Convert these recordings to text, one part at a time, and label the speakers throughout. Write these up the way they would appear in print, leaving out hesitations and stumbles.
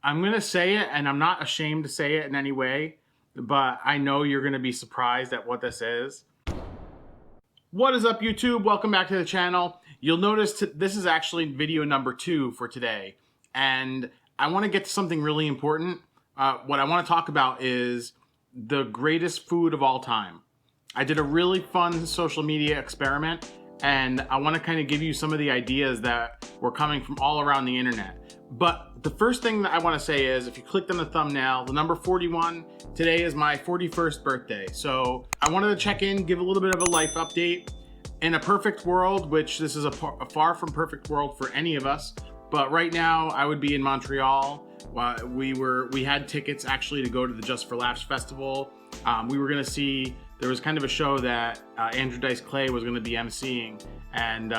Speaker 1: I'm going to say it, and I'm not ashamed to say it in any way, but I know you're going to be surprised at what this is. What is up, YouTube? Welcome back to the channel. You'll notice this is actually video number 2 for today, and I want to get to something really important. What I want to talk about is the greatest food of all time. I did a really fun social media experiment, and I want to kind of give you some of the ideas that were coming from all around the internet. But the first thing that I want to say is, if you clicked on the thumbnail, the number 41, today is my 41st birthday. So I wanted to check in, give a little bit of a life update. In a perfect world, which this is a far from perfect world for any of us, but right now I would be in Montreal. We had tickets actually to go to the Just for Laughs festival. We were gonna see, there was kind of a show that Andrew Dice Clay was gonna be emceeing, and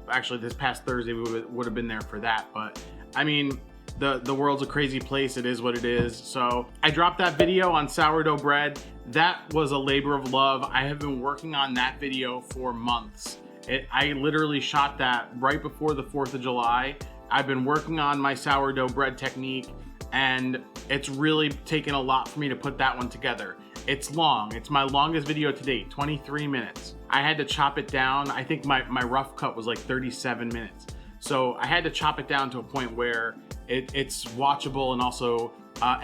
Speaker 1: actually this past Thursday we would have been there for that. But I mean, the world's a crazy place. It is what it is. So I dropped that video on sourdough bread. That was a labor of love. I have been working on that video for months. I literally shot that right before the 4th of July. I've been working on my sourdough bread technique, and it's really taken a lot for me to put that one together. It's long. It's my longest video to date, 23 minutes. I had to chop it down. I think my rough cut was like 37 minutes. So I had to chop it down to a point where it's watchable and also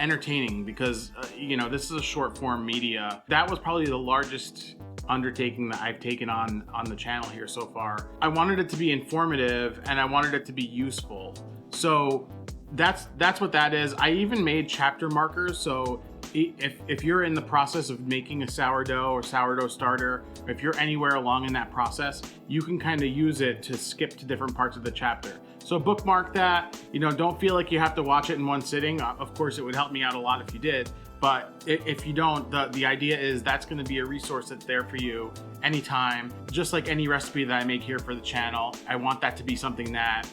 Speaker 1: entertaining, because you know, this is a short form media. That was probably the largest undertaking that I've taken on the channel here so far. I wanted it to be informative, and I wanted it to be useful. So that's what that is. I even made chapter markers, so if you're in the process of making a sourdough or sourdough starter, if you're anywhere along in that process, you can kind of use it to skip to different parts of the chapter. So bookmark that. You know, don't feel like you have to watch it in one sitting. Of course, it would help me out a lot if you did, but if you don't, the idea is that's going to be a resource that's there for you anytime. Just like any recipe that I make here for the channel, I want that to be something that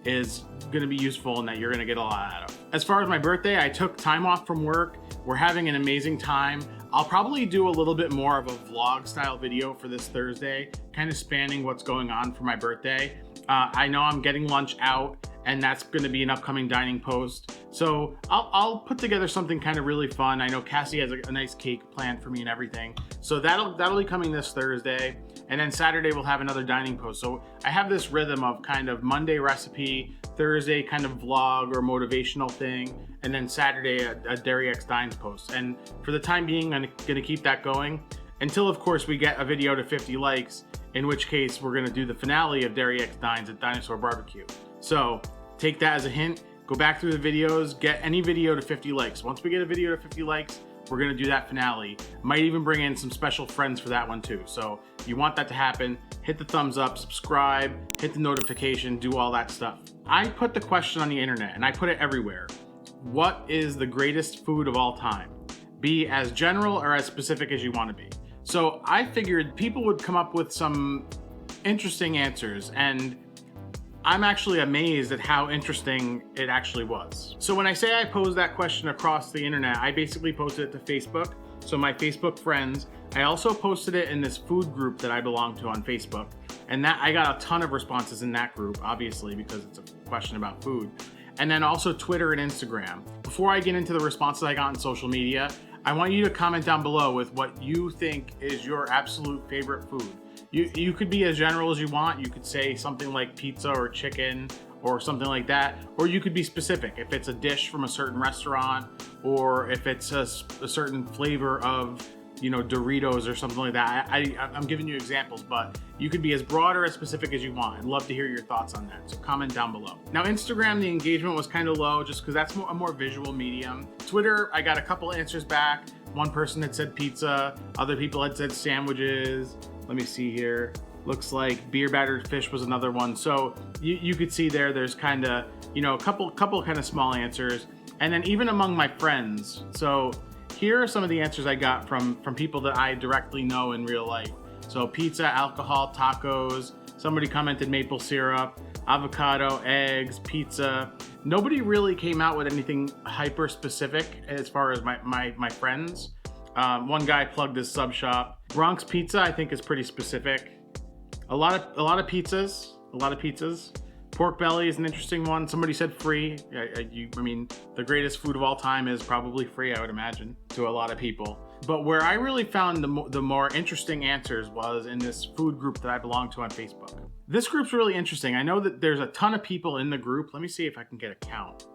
Speaker 1: is going to be useful and that you're going to get a lot out of. As far as my birthday, I took time off from work. We're having an amazing time. I'll probably do a little bit more of a vlog style video for this Thursday, kind of spanning what's going on for my birthday. I know I'm getting lunch out, and that's going to be an upcoming dining post. So I'll put together something kind of really fun. I know Cassie has a nice cake planned for me and everything. So that'll be coming this Thursday. And then Saturday we'll have another dining post. So I have this rhythm of kind of Monday recipe, Thursday kind of vlog or motivational thing, and then Saturday a Dairy X Dines post. And for the time being, I'm gonna keep that going until, of course, we get a video to 50 likes, in which case we're gonna do the finale of Dairy X Dines at Dinosaur Barbecue. So take that as a hint, go back through the videos, get any video to 50 likes. Once we get a video to 50 likes, we're gonna do that finale. Might even bring in some special friends for that one too. So if you want that to happen, hit the thumbs up, subscribe, hit the notification, do all that stuff. I put the question on the internet, and I put it everywhere. What is the greatest food of all time? Be as general or as specific as you want to be. So I figured people would come up with some interesting answers, and I'm actually amazed at how interesting it actually was. So when I say I posed that question across the internet, I basically posted it to Facebook. So my Facebook friends, I also posted it in this food group that I belong to on Facebook. And that I got a ton of responses in that group, obviously, because it's a question about food. And then also Twitter and Instagram. Before I get into the responses I got on social media, I want you to comment down below with what you think is your absolute favorite food. You could be as general as you want. You could say something like pizza or chicken or something like that, or you could be specific. If it's a dish from a certain restaurant, or if it's a certain flavor of, you know, Doritos or something like that. I'm giving you examples, but you could be as broad or as specific as you want. I'd love to hear your thoughts on that, so comment down below. Now, Instagram, the engagement was kind of low just because that's a more visual medium. Twitter, I got a couple answers back. One person had said pizza, other people had said sandwiches. Let me see here. Looks like beer battered fish was another one. So you could see there's kind of, you know, a couple kind of small answers. And then even among my friends. So here are some of the answers I got from people that I directly know in real life. So pizza, alcohol, tacos. Somebody commented maple syrup, avocado, eggs, pizza. Nobody really came out with anything hyper specific as far as my friends. One guy plugged his sub shop. Bronx pizza, I think, is pretty specific. A lot of pizzas. Pork belly is an interesting one. Somebody said free. I mean, the greatest food of all time is probably free, I would imagine, to a lot of people. But where I really found the more interesting answers was in this food group that I belong to on Facebook. This group's really interesting. I know that there's a ton of people in the group. Let me see if I can get a count.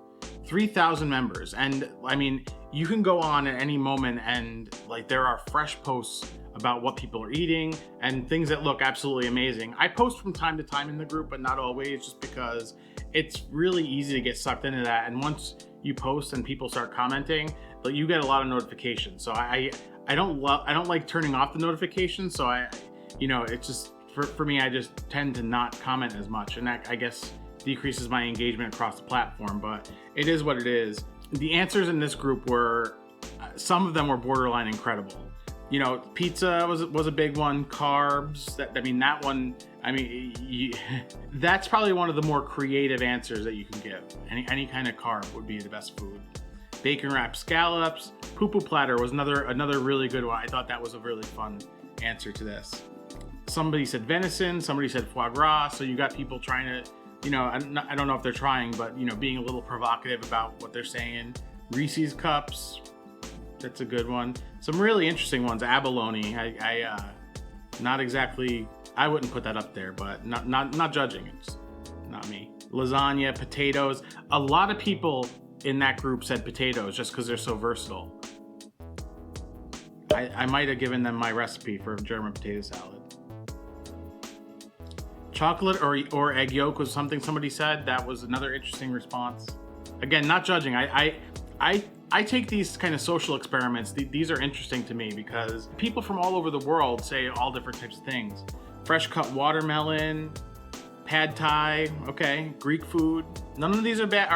Speaker 1: 3,000 members. And I mean, you can go on at any moment and like there are fresh posts about what people are eating and things that look absolutely amazing. I post from time to time in the group, but not always, just because it's really easy to get sucked into that. And once you post and people start commenting, you get a lot of notifications. So I don't like turning off the notifications. So it's just for me, I just tend to not comment as much, and that, I guess, decreases my engagement across the platform, but it is what it is. The answers in this group were, some of them were borderline incredible. You know, pizza was a big one. Carbs, that's probably one of the more creative answers that you can give. Any kind of carb would be the best food. Bacon wrapped scallops. Poo-poo platter was another really good one. I thought that was a really fun answer to this. Somebody said venison, somebody said foie gras. So you got people trying to, I don't know if they're trying, but being a little provocative about what they're saying. Reese's cups, that's a good one. Some really interesting ones. Abalone, not exactly, I wouldn't put that up there, but not judging, it's not me. Lasagna, potatoes. A lot of people in that group said potatoes just because they're so versatile. I might have given them my recipe for German potato salad. Chocolate or egg yolk was something somebody said. That was another interesting response. Again, not judging. I take these kind of social experiments. These are interesting to me because people from all over the world say all different types of things. Fresh cut watermelon, pad thai, okay, Greek food. None of these are bad.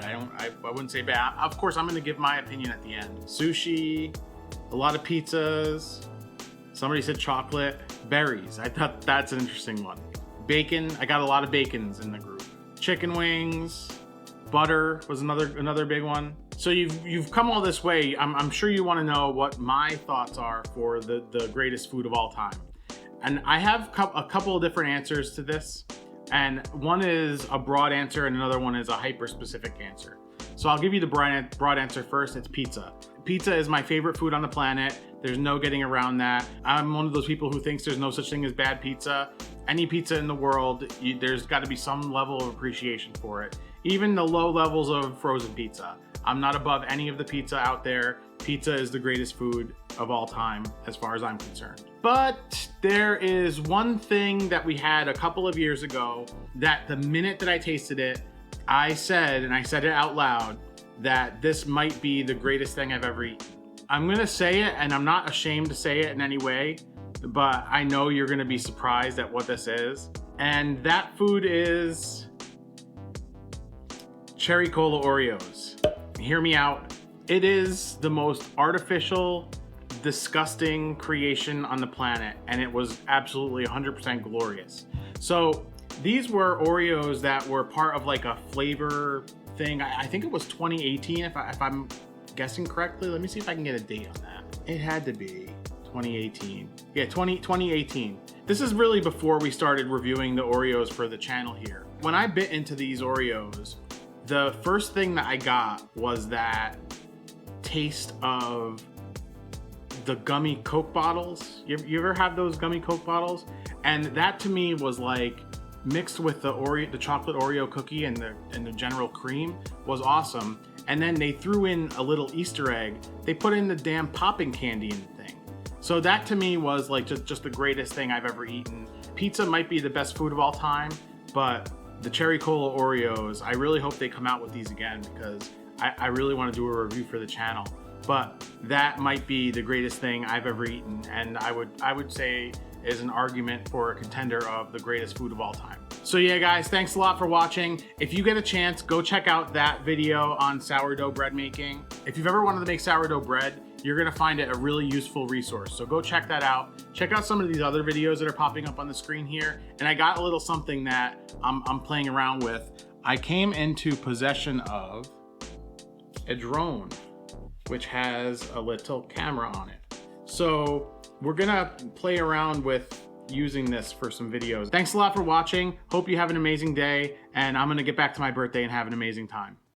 Speaker 1: I wouldn't say bad. Of course, I'm going to give my opinion at the end. Sushi, a lot of pizzas. Somebody said chocolate, berries. I thought that's an interesting one. Bacon, I got a lot of bacons in the group. Chicken wings, butter was another big one. So you've come all this way. I'm sure you want to know what my thoughts are for the greatest food of all time. And I have a couple of different answers to this. And one is a broad answer and another one is a hyper-specific answer. So I'll give you the broad answer first. It's pizza. Pizza is my favorite food on the planet. There's no getting around that. I'm one of those people who thinks there's no such thing as bad pizza. Any pizza in the world, there's got to be some level of appreciation for it. Even the low levels of frozen pizza. I'm not above any of the pizza out there. Pizza is the greatest food of all time, as far as I'm concerned. But there is one thing that we had a couple of years ago that the minute that I tasted it, I said it out loud, that this might be the greatest thing I've ever eaten. I'm gonna say it, and I'm not ashamed to say it in any way, but I know you're gonna be surprised at what this is. And that food is Cherry Cola Oreos. Hear me out. It is the most artificial, disgusting creation on the planet, and it was absolutely 100% glorious. So these were Oreos that were part of like a flavor thing. I think it was 2018, if I'm guessing correctly. Let me see if I can get a date on that. It had to be 2018. Yeah, 2018. This is really before we started reviewing the Oreos for the channel here. When I bit into these Oreos, the first thing that I got was that taste of the gummy Coke bottles. You ever have those gummy Coke bottles? And that to me was like mixed with the chocolate Oreo cookie and the general cream was awesome. And then they threw in a little Easter egg. They put in the damn popping candy in the thing. So that to me was like just the greatest thing I've ever eaten. Pizza might be the best food of all time, but the Cherry Cola Oreos, I really hope they come out with these again because I really want to do a review for the channel. But that might be the greatest thing I've ever eaten, and I would say is an argument for a contender of the greatest food of all time. So yeah, guys, thanks a lot for watching. If you get a chance, go check out that video on sourdough bread making. If you've ever wanted to make sourdough bread, you're gonna find it a really useful resource. So go check that out. Check out some of these other videos that are popping up on the screen here. And I got a little something that I'm playing around with. I came into possession of a drone, which has a little camera on it. So we're gonna play around with using this for some videos. Thanks a lot for watching. Hope you have an amazing day, and I'm gonna get back to my birthday and have an amazing time.